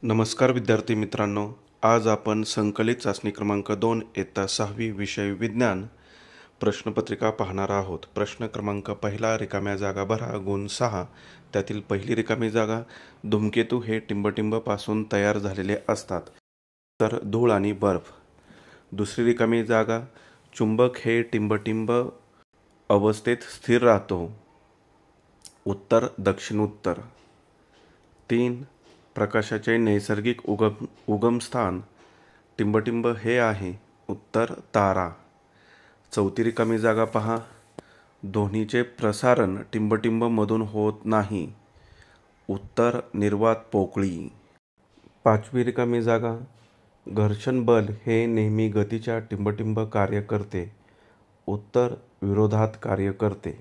नमस्कार विद्यार्थी मित्रांनो, आज आपण संकलित चाचणी क्रमांक 2 इयत्ता 6वी विषय विज्ञान प्रश्नपत्रिका पाहणार आहोत। प्रश्न क्रमांक पहिला, रिकाम्या जागा भरा, गुण 6। त्यातील पहिली रिकामी जागा, धूमकेतू हे टिंबटिंब पासून तयार झालेले असतात, तर धूळ आणि बर्फ। दुसरी रिकामी जागा, चुंबक हे टिंबटिंब अवस्थेत स्थिर राहतो, उत्तर दक्षिणोत्तर। 3. प्रकाशाचे नैसर्गिक उगमस्थान टिंबटिंब हे आहे, उत्तर तारा। चौथी रिकामी जागा पहा, ध्वनीचे प्रसारण टिंबटिंब मधून होत नाही, उत्तर निर्वात पोकळी। पाचवी रिकामी जागा, घर्षण बल हे नेहमी गतीच्या टिंबटिंब कार्य करते, उत्तर विरोधात कार्य करते।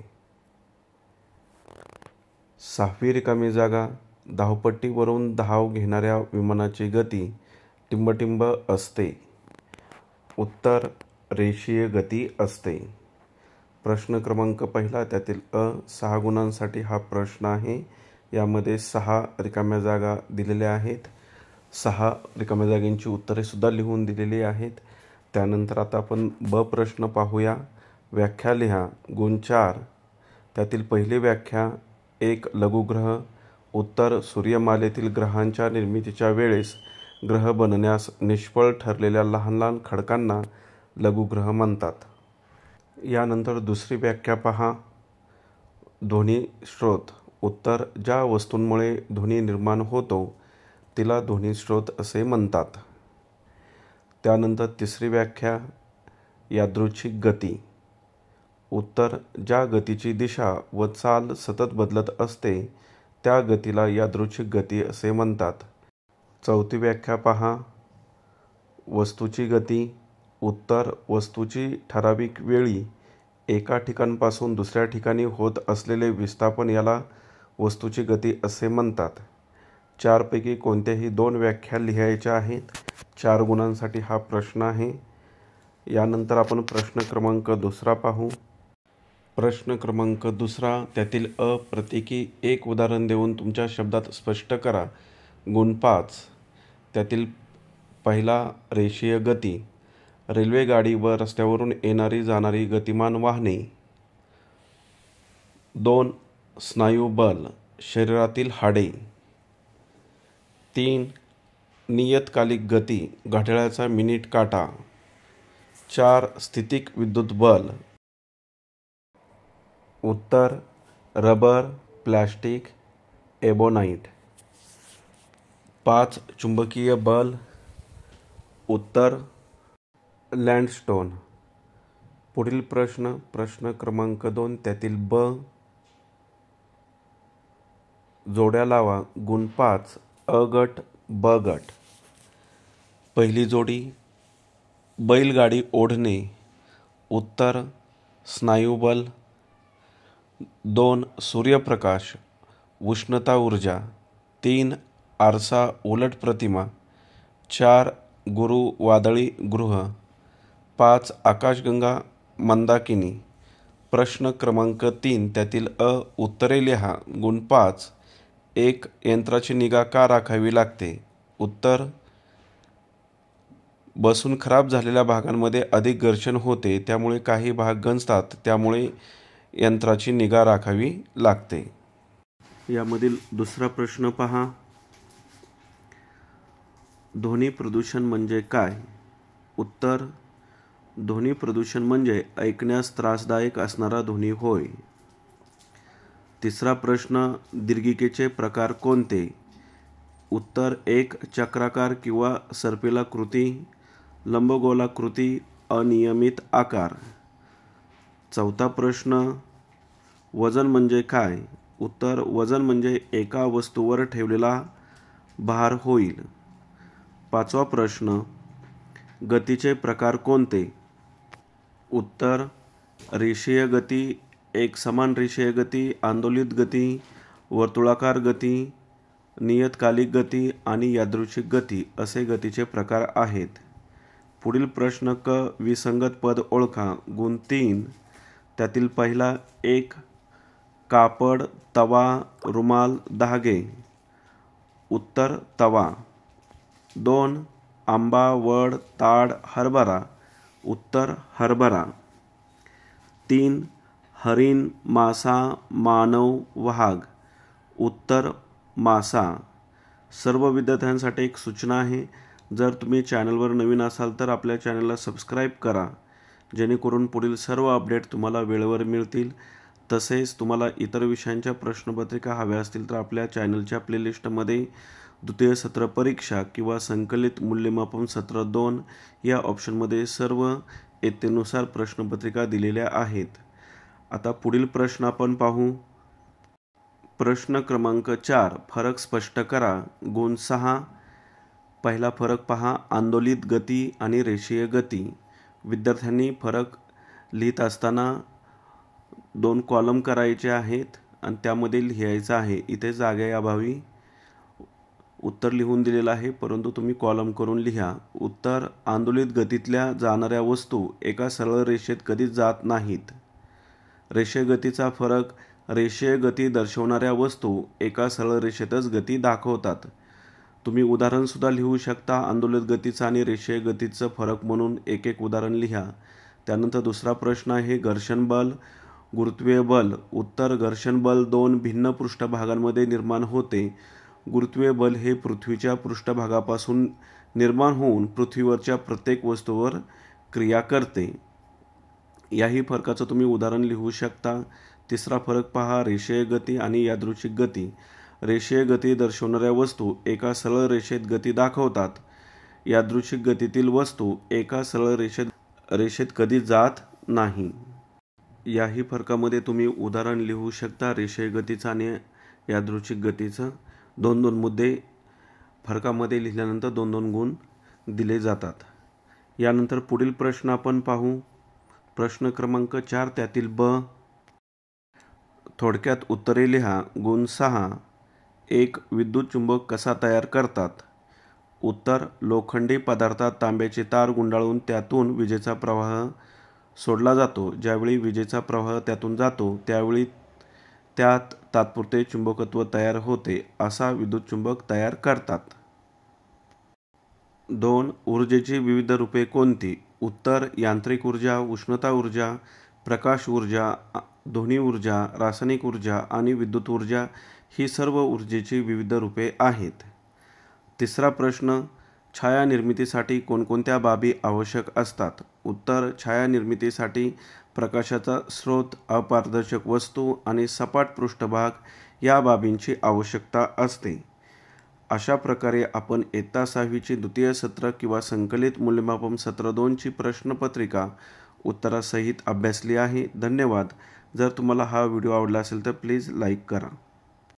सहावी रिकामी जागा, धावपट्टीवरून धाव घेणाऱ्या विमानाची गती टिंबटिंब असते, उत्तर रेषीय गती असते। प्रश्न क्रमांक पहिला, त्यातील 6 गुणांसाठी हा प्रश्न आहे। यामध्ये 6 रिकाम्या जागा दिलेल्या आहेत, 6 रिकाम्या जागांची उत्तरे सुद्धा लिहून दिलेली आहेत। त्यानंतर आता आपण ब प्रश्न पाहूया। व्याख्या लिहा, गुण 4। त्यातील पहिली व्याख्या, एक लघुग्रह, उत्तर सूर्यमालेतील ग्रहांच्या निर्मितीच्या वेळेस ग्रह बनण्यास निष्फळ ठरलेल्या लहान लहान खडकांना लघुग्रह म्हणतात। यानंतर दुसरी व्याख्या पहा, ध्वनी स्रोत, उत्तर ज्या वस्तूंमुळे ध्वनी निर्माण होतो तिला ध्वनी स्रोत असे म्हणतात। त्यानंतर तिसरी व्याख्या, यादृच्छिक गती, उत्तर ज्या गतीची दिशा व चाल सतत बदलत असते त्या गतीला यादृच्छिक गती असे म्हणतात। चौथी व्याख्या पहा, वस्तूची गती, उत्तर वस्तूची ठराविक वेळी एका ठिकाणापासून दुसऱ्या ठिकाणी होत असलेले विस्थापन याला वस्तूची गती असे म्हणतात। 4 पैकी कोणत्याही 2 व्याख्या लिहायच्या आहेत। 4 गुणांसाठी हा प्रश्न आहे। यानंतर आपण प्रश्न क्रमांक 2 पाहू। प्रश्न क्रमांक 2, त्यातील प्रत्येकी एक उदाहरण देऊन तुमच्या शब्दात स्पष्ट करा। गुण 5। त्यातील पहिला, रेषीय गती, रेल्वेगाडी व रस्त्यावरून येणारी जाणारी गतिमान वाहने। 2. स्नायुबल, शरीरातील हाडे। 3. नियतकालिक गती, घड्याळाचा मिनिट काटा। 4. स्थितिक विद्युत बल, उत्तर रबर, प्लॅस्टिक, एबोनाइट। 5. चुंबकीय बल, उत्तर लँडस्टोन। पुढील प्रश्न, प्रश्न क्रमांक 2, त्यातील ब, जोड्या लावा। गुण 5, अ गट, ब गट। पहिली जोडी, बैलगाडी ओढणे, उत्तर स्नायुबल। 2. सूर्यप्रकाश, उष्णता ऊर्जा। 3. आरसा उलट प्रतिमा। 4. गुरु वादळी गृह। 5. आकाशगंगा मंदाकिनी। प्रश्न क्रमांक 3, त्यातील उत्तरे लिहा। गुण 5, एक यंत्राची निगा का राखावी लागते, उत्तर बसून खराब झालेल्या भागांमध्ये अधिक घर्षण होते, त्यामुळे काही भाग गंजतात, त्यामुळे यंत्राची निगा राखावी लागते। यामधील दुसरा प्रश्न पहा, ध्वनी प्रदूषण म्हणजे काय, उत्तर ध्वनी प्रदूषण म्हणजे ऐकण्यास त्रासदायक असणारा ध्वनी होय। तिसरा प्रश्न, दीर्घिकेचे प्रकार कोणते, उत्तर 1. चक्राकार किंवा सर्पिलाकृती, लंबगोलाकृती, अनियमित आकार। चौथा प्रश्न, वजन म्हणजे काय, उत्तर वजन म्हणजे एका वस्तूवर ठेवलेला भार होईल। 5वा प्रश्न, गतीचे प्रकार कोणते, उत्तर रेषीय गती, एकसमान रेषीय गती, आंदोलित गती, वर्तुळाकार गती, नियतकालिक गती आणि यादृच्छिक गती असे गतीचे प्रकार आहेत। पुढील प्रश्न क, विसंगत पद ओळखा। गुण 3, त्यातील पहिला, एक कापड, तवा, रुमाल, धागे, उत्तर तवा। 2. आंबा, वड, ताड, हरभरा. उत्तर हरभरा. 3. हरिण, मासा, मानव, वाघ. उत्तर मासा. सर्व विद्यार्थ्यांसाठी एक सूचना आहे, जर तुम्ही चॅनलवर नवीन असाल तर आपल्या चॅनलला सबस्क्राईब करा, जेणेकरून पुढील सर्व अपडेट तुम्हाला वेळेवर मिळतील. तसेच तुम्हाला इतर विषयांच्या प्रश्नपत्रिका हव्या असतील तर आपल्या चॅनलच्या प्लेलिस्टमध्ये द्वितीय सत्र परीक्षा किंवा संकलित मूल्यमापन सत्र 2 या ऑप्शनमध्ये सर्व इयत्तेनुसार प्रश्नपत्रिका दिलेल्या आहेत. आता पुढील प्रश्न आपण पाहू. प्रश्न क्रमांक 4. फरक स्पष्ट करा. गुण 6. पहिला फरक पहा, आंदोलित गती आणि रेषीय गती. विद्यार्थ्यांनी फरक लिहित असताना 2 कॉलम करायचे आहेत आणि त्यामध्ये लिहायचं आहे. इथे जागेअभावी उत्तर लिहून दिलेलं आहे, परंतु तुम्ही कॉलम करून लिहा. उत्तर, आंदोलित गतीतल्या जाणाऱ्या वस्तू एका सरळ रेषेत कधीच जात नाहीत. रेषीय गतीचा फरक, रेषीय गती दर्शवणाऱ्या वस्तू एका सरळ रेषेतच गती दाखवतात. तुम्ही उदाहरणसुद्धा लिहू शकता. आंदोलित गतीचा आणि रेषीय गतीचं फरक म्हणून एक एक उदाहरण लिहा. त्यानंतर दुसरा प्रश्न आहे, घर्षण बल, गुरुत्वीय बल. उत्तर, घर्षण बल 2 भिन्न पृष्ठभागांमध्ये निर्माण होते. गुरुत्वीय बल हे पृथ्वीच्या पृष्ठभागापासून निर्माण होऊन पृथ्वीवरच्या प्रत्येक वस्तूवर क्रिया करते. याही फरकाचं तुम्ही उदाहरण लिहू शकता. तिसरा फरक पहा, रेषीय गती आणि यादृच्छिक गती. रेषीय गती दर्शवणाऱ्या वस्तू एका सरळ रेषेत गती दाखवतात. यादृच्छिक गतीतील वस्तू एका सरळ रेषेत कधी जात नाही. याही फरकामध्ये तुम्ही उदाहरण लिहू शकता. रेषीय गतीचं आणि यादृच्छिक गतीचं 2-2 मुद्दे फरकामध्ये लिहिल्यानंतर 2-2 गुण दिले जातात. यानंतर पुढील प्रश्न आपण पाहू. प्रश्न क्रमांक 4. त्यातील ब. थोडक्यात उत्तरे लिहा. गुण 6. एक विद्युत चुंबक कसा तयार करतात? उत्तर, लोखंडी पदार्थात तांब्याची तार गुंडाळून त्यातून विजेचा प्रवाह सोडला जातो. ज्यावेळी विजेचा प्रवाह त्यातून जातो त्यावेळी त्यात तात्पुरते चुंबकत्व तयार होते. असा विद्युत चुंबक तयार करतात. 2. ऊर्जेची विविध रूपे कोणती? उत्तर, यांत्रिक ऊर्जा, उष्णता ऊर्जा, प्रकाश ऊर्जा, ध्वनी ऊर्जा, रासायनिक ऊर्जा आणि विद्युत ऊर्जा ही सर्व ऊर्जेची विविध रूपे आहेत. तिसरा प्रश्न, छाया निर्मितीसाठी कोणकोणत्या बाबी आवश्यक असतात? उत्तर, छाया निर्मितीसाठी प्रकाशाचा स्रोत, अपारदर्शक वस्तू आणि सपाट पृष्ठभाग या बाबींची आवश्यकता असते. अशा प्रकारे आपण इयत्ता 6वीची द्वितीय सत्र किंवा संकलित मूल्यमापन सत्र 2ची प्रश्नपत्रिका उत्तरासहित अभ्यासली आहे. धन्यवाद. जर तुम्हाला हा व्हिडिओ आवडला असेल तर प्लीज लाईक करा.